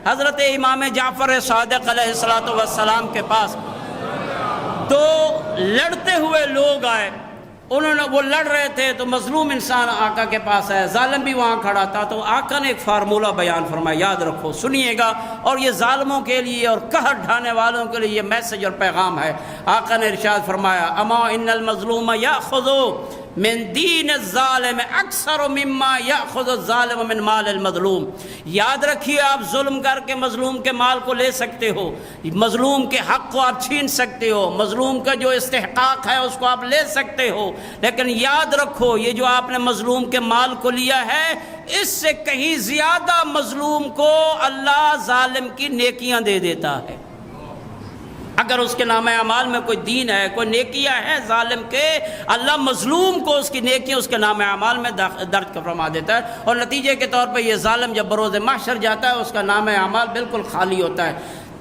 حضرت امام جعفر صادق علیہ الصلوۃ والسلام کے پاس تو لڑتے ہوئے لوگ آئے، وہ لڑ رہے تھے تو مظلوم انسان آقا کے پاس آیا، ظالم بھی وہاں کھڑا تھا، تو آقا نے ایک فارمولہ بیان فرمایا، یاد رکھو، سنیے گا، اور یہ ظالموں کے لیے اور قہر ڈھانے والوں کے لیے یہ میسج اور پیغام ہے۔ آقا نے ارشاد فرمایا، اما ان المظلوم یاخذ من دین الظالم اکثر مما یاخذ الظالم من مال المظلوم۔ یاد رکھیے، آپ ظلم کر کے مظلوم کے مال کو لے سکتے ہو، مظلوم کے حق کو آپ چھین سکتے ہو، مظلوم کا جو استحقاق ہے اس کو آپ لے سکتے ہو، لیکن یاد رکھو یہ جو آپ نے مظلوم کے مال کو لیا ہے، اس سے کہیں زیادہ مظلوم کو اللہ ظالم کی نیکیاں دے دیتا ہے۔ اگر اس کے نامہ اعمال میں کوئی دین ہے، کوئی نیکیاں ہے ظالم کے، اللہ مظلوم کو اس کی نیکیاں اس کے نامہ اعمال میں درج فرما دیتا ہے، اور نتیجے کے طور پہ یہ ظالم جب بروز محشر جاتا ہے اس کا نامہ اعمال بالکل خالی ہوتا ہے۔